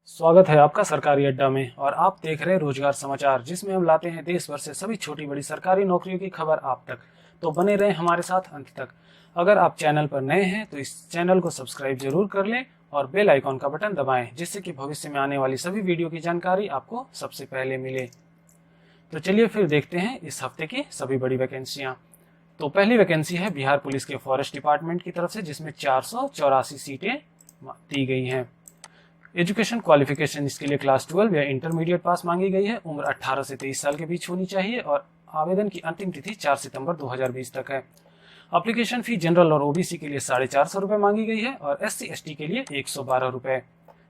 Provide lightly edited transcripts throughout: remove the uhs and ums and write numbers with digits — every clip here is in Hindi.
स्वागत है आपका सरकारी अड्डा में और आप देख रहे हैं रोजगार समाचार, जिसमें हम लाते हैं देश भर से सभी छोटी बड़ी सरकारी नौकरियों की खबर आप तक। तो बने रहें हमारे साथ अंत तक। अगर आप चैनल पर नए हैं तो इस चैनल को सब्सक्राइब जरूर कर लें और बेल आइकॉन का बटन दबाएं, जिससे कि भविष्य में आने वाली सभी वीडियो की जानकारी आपको सबसे पहले मिले। तो चलिए फिर देखते हैं इस हफ्ते की सभी बड़ी वैकेंसियाँ। तो पहली वैकेंसी है बिहार पुलिस के फॉरेस्ट डिपार्टमेंट की तरफ से, जिसमें 484 सीटें दी गई हैं। एजुकेशन क्वालिफिकेशन इसके लिए क्लास 12 या इंटरमीडिएट पास मांगी गई है। उम्र 18 से 23 साल के बीच होनी चाहिए और आवेदन की अंतिम तिथि 4 सितंबर 2020 तक है। एप्लीकेशन फी जनरल और ओबीसी के लिए 450 रुपये मांगी गई है और SC ST के लिए 112 रुपये।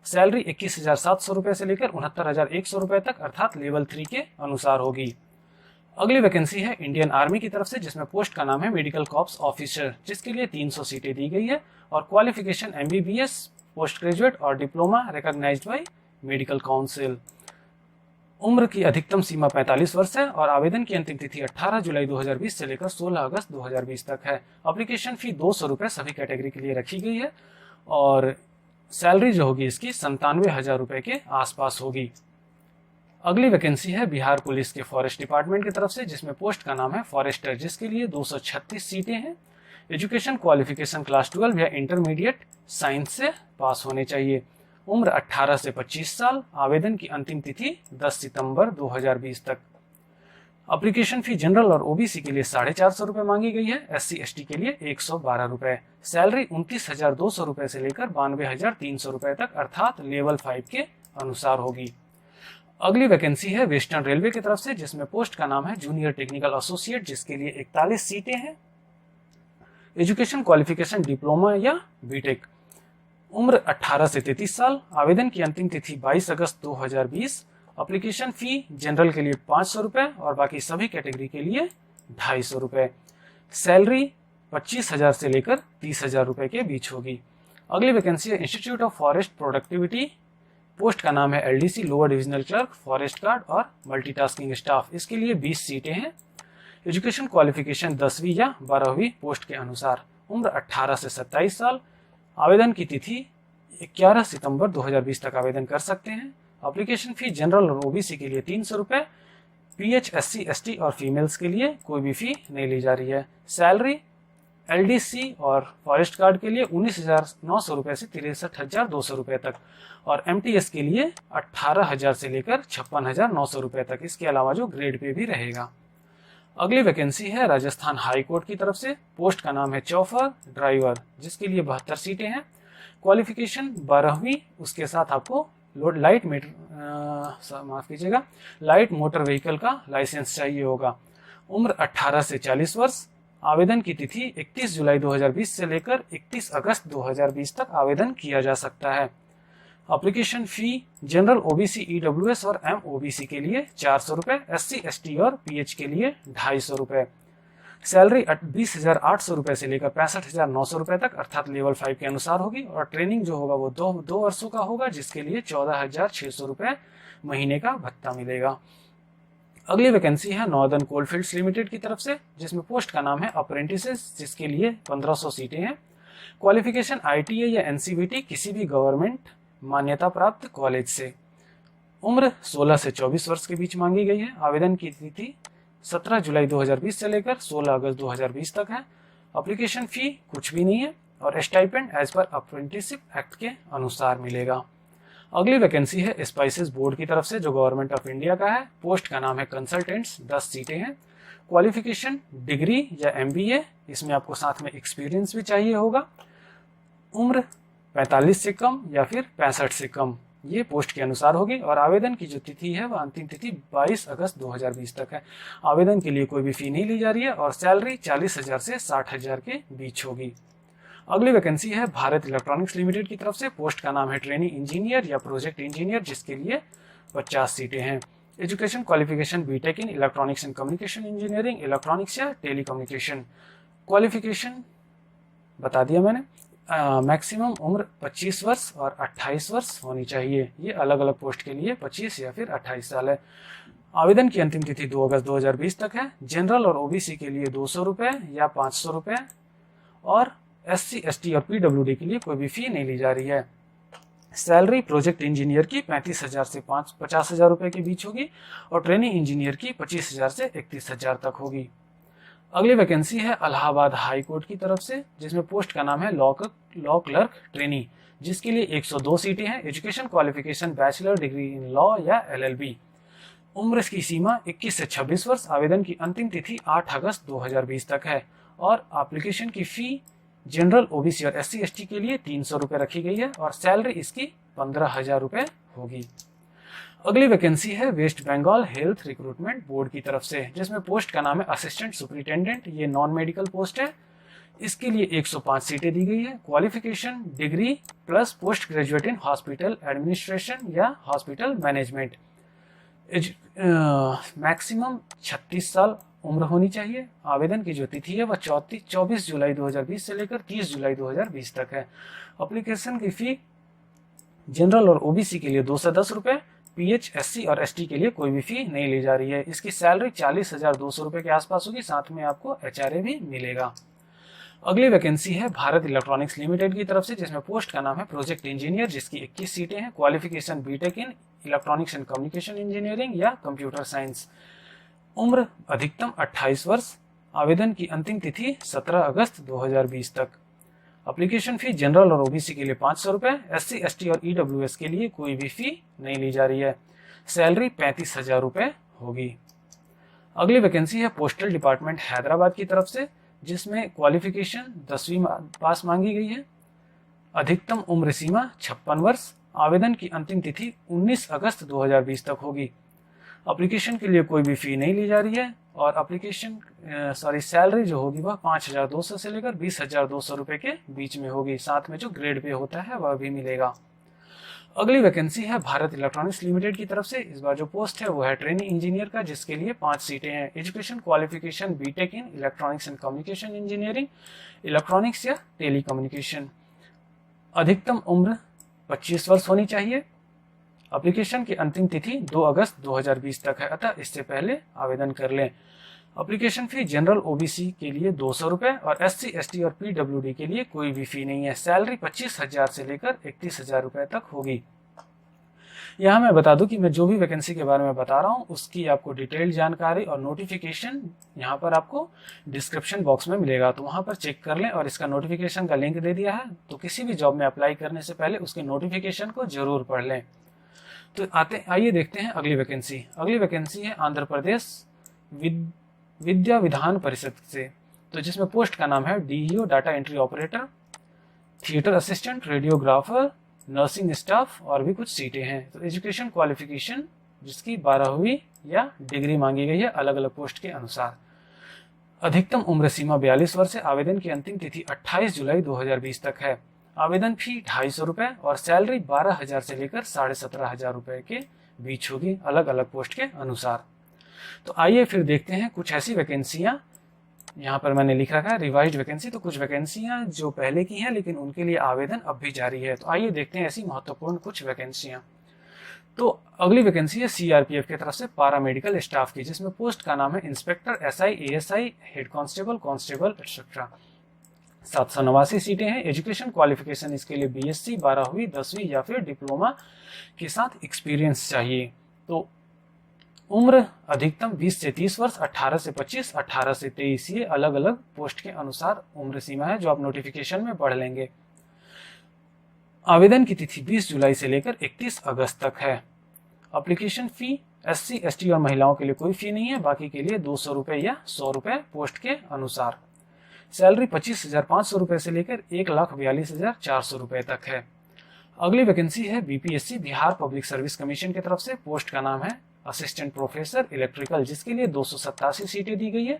सैलरी 21,700 रुपये से लेकर 69,100 रुपये तक अर्थात लेवल 3 के अनुसार होगी। अगली वैकेंसी है इंडियन आर्मी की तरफ से, जिसमें पोस्ट का नाम है मेडिकल कॉप्स ऑफिसर, जिसके लिए 300 सीटें दी गई है और क्वालिफिकेशन MBBS, पोस्ट ग्रेजुएट और diploma recognised by medical council. उम्र की अधिकतम सीमा 45 वर्ष है और आवेदन की अंतिम तिथि 18 जुलाई 2020 से लेकर 16 अगस्त 2020 तक है। एप्लीकेशन फी 200 रुपये सभी कैटेगरी के लिए रखी गई है और सैलरी जो होगी इसकी 97,000 रुपये के आसपास होगी। अगली वैकेंसी है बिहार पुलिस के फॉरेस्ट डिपार्टमेंट की तरफ से, जिसमें पोस्ट का नाम है फॉरेस्टर, जिसके लिए 236 सीटें हैं। एजुकेशन क्वालिफिकेशन क्लास 12 या इंटरमीडिएट साइंस से पास होने चाहिए। उम्र 18 से 25 साल। आवेदन की अंतिम तिथि 10 सितंबर 2020 तक। एप्लीकेशन फी जनरल और ओबीसी के लिए 450 रुपये मांगी गई है। SC ST के लिए 112 रुपये। सैलरी 29,200 रुपये से लेकर 92,300 रुपये तक अर्थात लेवल 5 के अनुसार होगी। अगली वैकेंसी है वेस्टर्न रेलवे की तरफ से, जिसमें पोस्ट का नाम है जूनियर टेक्निकल एसोसिएट, जिसके लिए 41 सीटें हैं। एजुकेशन क्वालिफिकेशन डिप्लोमा या बीटेक। उम्र 18 से 33 साल। आवेदन की अंतिम तिथि 22 अगस्त 2020। एप्लीकेशन फी जनरल के लिए 500 रुपये और बाकी सभी कैटेगरी के लिए 250 रुपये। सैलरी 25,000 से लेकर 30,000 रुपये के बीच होगी। अगली वैकेंसी है institute of forest productivity. Post का नाम है LDC lower divisional clerk, forest guard और मल्टीटास्किंग स्टाफ। इसके लिए 20 सीटें हैं। एजुकेशन क्वालिफिकेशन 10वीं या 12वीं पोस्ट के अनुसार। उम्र 18 से 27 साल। आवेदन की तिथि 11 सितंबर 2020 तक आवेदन कर सकते हैं। एप्लीकेशन फी जनरल और ओबीसी के लिए 300 रुपये। PH SC ST और फीमेल्स के लिए कोई भी फी नहीं ली जा रही है। सैलरी LDC और फॉरेस्ट गार्ड के लिए 19,900 रुपये से 63,200 रुपये तक और MTS के लिए 18,000 से लेकर 56,900 रुपये तक। इसके अलावा जो ग्रेड पे भी रहेगा। अगली वैकेंसी है राजस्थान हाई कोर्ट की तरफ से। पोस्ट का नाम है चौफर ड्राइवर, जिसके लिए 72 सीटें हैं। क्वालिफिकेशन 12वीं, उसके साथ आपको लाइट मोटर व्हीकल का लाइसेंस चाहिए होगा। उम्र 18 से 40 वर्ष। आवेदन की तिथि 31 जुलाई 2020 से लेकर 31 अगस्त 2020 तक आवेदन किया जा सकता है। Application fee general OBC EWS और MOBC के लिए 400 रुपये। SC ST और PH के लिए 250 रुपये। सैलरी 20,800 रुपये से लेकर 65,900 रुपये तक अर्थात लेवल 5 के अनुसार होगी और ट्रेनिंग जो होगा वो दो वर्षों का होगा, जिसके लिए 14,600 रुपये महीने का भत्ता मिलेगा। अगली वैकेंसी है नॉर्दर्न कोलफील्ड्स लिमिटेड की तरफ से, जिसमें पोस्ट का नाम है अप्रेंटिसेस, जिसके लिए 1500 सीटें हैं। क्वालिफिकेशन ITA या NCVT किसी भी गवर्नमेंट मान्यता प्राप्त कॉलेज से। उम्र 16 से 24 वर्ष के बीच मांगी गई है। आवेदन की तिथि 17 जुलाई 2020 से लेकर 16 अगस्त 2020 तक है। एप्लीकेशन फी कुछ भी नहीं है और stipend as per apprenticeship act के अनुसार मिलेगा। अगली वैकेंसी है स्पाइसेस बोर्ड की तरफ से, जो गवर्नमेंट ऑफ इंडिया का है। पोस्ट का नाम है कंसल्टेंट्स, 10 सीटें हैं। क्वालिफिकेशन डिग्री या MBA, इसमें आपको साथ में एक्सपीरियंस भी चाहिए होगा। उम्र 45 से कम या फिर 65 से कम, ये पोस्ट के अनुसार होगी और आवेदन की जो तिथि है वह अंतिम तिथि 22 अगस्त 2020 तक है। आवेदन के लिए कोई भी फी नहीं ली जा रही है और सैलरी 40,000 से 60,000 के बीच होगी। अगली वैकेंसी है भारत इलेक्ट्रॉनिक्स लिमिटेड की तरफ से। पोस्ट का नाम है ट्रेनिंग इंजीनियर या प्रोजेक्ट इंजीनियर, जिसके लिए 50 सीटें हैं। Education qualification BTech in electronics and communication engineering, electronics या टेलीकम्युनिकेशन। क्वालिफिकेशन बता दिया मैंने। मैक्सिमम उम्र 25 वर्ष और 28 वर्ष होनी चाहिए। ये अलग अलग पोस्ट के लिए 25 या फिर 28 साल है। आवेदन की अंतिम तिथि 2 अगस्त 2020 तक है। जनरल और OBC के लिए 200 रुपये या 500 रुपये और SC ST और PWD के लिए कोई भी फी नहीं ली जा रही है। सैलरी प्रोजेक्ट इंजीनियर की 35,000 से 50,000 रुपए के बीच होगी और ट्रेनिंग इंजीनियर की 25,000 से 31,000 तक होगी। अगली वैकेंसी है इलाहाबाद हाई कोर्ट की तरफ से, जिसमें पोस्ट का नाम है लॉ क्लर्क ट्रेनी, जिसके लिए 102 सीटें हैं। Education qualification bachelor degree in law या LLB। उम्र की सीमा 21 से 26 वर्ष। आवेदन की अंतिम तिथि 8 अगस्त 2020 तक है और एप्लीकेशन की फी जनरल OBC और SC ST के लिए 300 रुपये रखी गई है और सैलरी इसकी 15,000 रुपये होगी। अगली वैकेंसी है west Bengal health recruitment board की तरफ से, जिसमें पोस्ट का नाम है असिस्टेंट सुपरिटेंडेंट। ये नॉन मेडिकल पोस्ट है। इसके लिए 105 सीटें दी गई है। Qualification degree plus post graduate in hospital administration या हॉस्पिटल मैनेजमेंट। मैक्सिमम 36 साल उम्र होनी चाहिए। आवेदन की जो तिथि है वह 24 जुलाई 2020 से लेकर 30 जुलाई 2020 तक है। एप्लीकेशन की फी जनरल और OBC के लिए 210 रुपये, PH SC और ST के लिए कोई भी फी नहीं ली जा रही है। इसकी सैलरी 40,200 रुपये के आसपास होगी, साथ में आपको HRA भी मिलेगा। अगली वैकेंसी है भारत इलेक्ट्रॉनिक्स लिमिटेड की तरफ से, जिसमें पोस्ट का नाम है प्रोजेक्ट इंजीनियर, जिसकी 21 सीटें हैं। Qualification BTech in electronics and communication engineering या कंप्यूटर साइंस। उम्र अधिकतम 28 वर्ष। आवेदन की अंतिम तिथि 17 अगस्त 2020 तक। एप्लीकेशन फी जनरल और OBC के लिए 500 रुपये, SC ST और EWS के लिए कोई भी फी नहीं ली जा रही है। सैलरी 35,000 रुपये होगी। अगली वैकेंसी है पोस्टल डिपार्टमेंट हैदराबाद की तरफ से, जिसमें क्वालिफिकेशन 10वीं पास मांगी गई है। अधिकतम उम्र सीमा 56 वर्ष। आवेदन की अंतिम तिथि 19 अगस्त 2020 तक होगी। एप्लीकेशन के लिए कोई भी फी नहीं ली जा रही है और सैलरी जो होगी वह 5,200 से लेकर 20,200 रुपये के बीच में होगी, साथ में जो ग्रेड पे होता है वह भी मिलेगा। अगली वैकेंसी है भारत इलेक्ट्रॉनिक्स लिमिटेड की तरफ से। इस बार जो पोस्ट है वो है ट्रेनिंग इंजीनियर का, जिसके लिए 5 सीटें हैं। Education qualification BTech in electronics and communication engineering, electronics या टेलीकम्युनिकेशन। अधिकतम उम्र 25 वर्ष होनी चाहिए। एप्लीकेशन की अंतिम तिथि 2 अगस्त 2020 तक है, अतः इससे पहले आवेदन कर लें। एप्लीकेशन फी जनरल OBC के लिए 200 रुपये और SC ST और PWD के लिए कोई भी फी नहीं है। सैलरी 25,000 से लेकर 31,000 रुपये तक होगी। यहाँ मैं बता दूं कि मैं जो भी वैकेंसी के बारे में बता रहा हूँ उसकी आपको डिटेल जानकारी और नोटिफिकेशन यहाँ पर आपको डिस्क्रिप्शन बॉक्स में मिलेगा, तो वहाँ पर चेक कर लें। और इसका नोटिफिकेशन का लिंक दे दिया है, तो किसी भी जॉब में अप्लाई करने से पहले उसके नोटिफिकेशन को जरूर पढ़ लें। तो आइए देखते हैं अगली वैकेंसी। अगली वैकेंसी है आंध्र प्रदेश विद्या विधान परिषद से, तो जिसमें पोस्ट का नाम है DEO data entry operator, theatre assistant, radiographer, nursing staff और भी कुछ सीटें हैं। तो एजुकेशन क्वालिफिकेशन जिसकी 12वीं या डिग्री मांगी गई है अलग अलग पोस्ट के अनुसार। अधिकतम उम्र सीमा 42 वर्ष है। आवेदन की अंतिम तिथि 28 जुलाई 2020 तक है। आवेदन फी 250 रुपये और सैलरी 12,000 से लेकर 17,500 रुपये के बीच होगी, अलग अलग पोस्ट के अनुसार। तो आइए फिर देखते हैं कुछ ऐसी वैकेंसियां, यहाँ पर मैंने लिख रखा है रिवाइज्ड वैकेंसी, तो कुछ वैकेंसियां जो पहले की हैं लेकिन उनके लिए आवेदन अब भी जारी है। तो आइए देखते हैं ऐसी महत्वपूर्ण कुछ वैकेंसियां। तो अगली वैकेंसी है CRPF की तरफ से पैरामेडिकल स्टाफ की, जिसमें पोस्ट का नाम है inspector SI ASI head constable etcetera. 789 सीटें हैं। एजुकेशन क्वालिफिकेशन इसके लिए BSc 12वीं 10वीं या फिर डिप्लोमा के साथ एक्सपीरियंस चाहिए। तो उम्र अधिकतम 20 से 30 वर्ष, 18 से 25, 18 से 23, ये अलग अलग पोस्ट के अनुसार उम्र सीमा है जो आप नोटिफिकेशन में पढ़ लेंगे। आवेदन की तिथि 20 जुलाई से लेकर 31 अगस्त तक है। एप्लीकेशन फी SC ST और महिलाओं के लिए कोई फी नहीं है, बाकी के लिए 200 रुपये या 100 रुपये पोस्ट के अनुसार। सैलरी 25,500 रुपये से लेकर 1,42,400 रुपये तक है। अगली वैकेंसी है BPSC Bihar public service commission की तरफ से। पोस्ट का नाम है असिस्टेंट प्रोफेसर इलेक्ट्रिकल, जिसके लिए 287 सीटें दी गई है।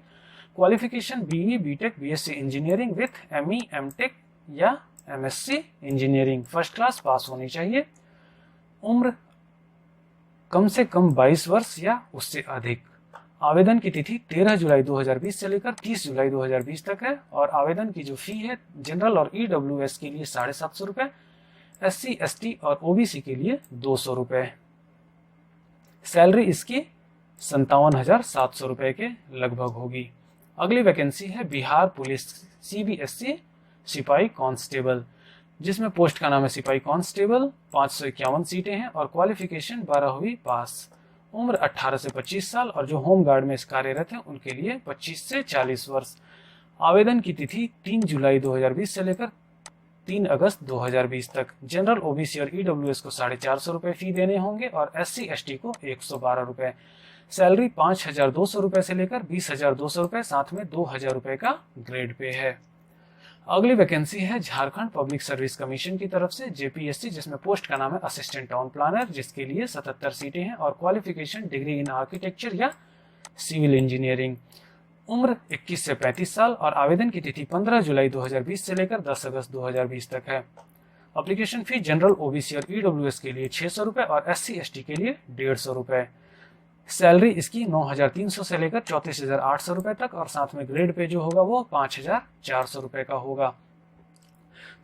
Qualification BE BTech BSc engineering with ME MTech या MSc engineering, first class pass होनी चाहिए। उम्र कम से कम 22 वर्ष या उससे अधिक। आवेदन की तिथि 13 जुलाई 2020 से लेकर 30 जुलाई 2020 तक है और आवेदन की जो फी है जनरल और EWS के लिए 750 रुपये, SC ST और OBC के लिए 200 रुपये। सैलरी इसकी 57,700 रुपये के लगभग होगी। अगली वैकेंसी है बिहार पुलिस CBSC सिपाही कांस्टेबल। जिसमें पोस्ट का नाम है सिपाही कांस्टेबल। 551 सीटें हैं और क्वालिफिकेशन 12वीं पास। उम्र 18 से 25 साल और जो होम गार्ड में कार्यरत हैं उनके लिए 25 से 40 वर्ष। आवेदन की तिथि 3 जुलाई 2020 से लेकर 3 अगस्त 2020 तक। जनरल, ओबीसी और ईडब्ल्यूएस को 450 रुपए फी देने होंगे और SC ST को 112 रुपए। सैलरी 5,200 रुपए से लेकर 20,200 रुपए, साथ में 2,000 रुपए का ग्रेड पे है। अगली वैकेंसी है झारखंड पब्लिक सर्विस कमीशन की तरफ से JPSC, जिसमें पोस्ट का नाम है असिस्टेंट टाउन प्लानर, जिसके लिए 77 सीटें हैं और क्वालिफिकेशन डिग्री इन आर्किटेक्चर या सिविल इंजीनियरिंग। उम्र 21 से 35 साल और आवेदन की तिथि 15 जुलाई 2020 से लेकर 10 अगस्त 2020 तक है। एप्लीकेशन फी जनरल, ओबीसी और ईडब्ल्यूएस के लिए 600 रुपए और SC ST के लिए 150 रुपए। सैलरी इसकी 9,300 से लेकर 34,800 रुपए तक और साथ में ग्रेड पे जो होगा वो 5,400 रुपए का होगा।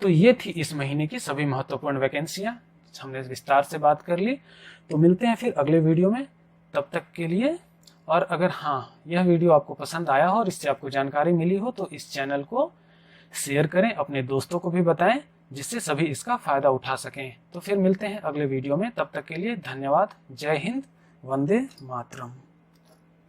तो ये थी इस महीने की सभी महत्वपूर्ण वैकेंसियां, हमने विस्तार से बात कर ली। तो मिलते हैं फिर अगले वीडियो में, तब तक के लिए। और अगर यह वीडियो आपको पसंद आया हो और इससे आपको जानकारी मिली हो तो इस चैनल को शेयर करें, अपने दोस्तों को भी बताएं, जिससे सभी इसका फायदा उठा सकें। तो फिर मिलते हैं अगले वीडियो में, तब तक के लिए धन्यवाद। जय हिंद, वंदे मातरम।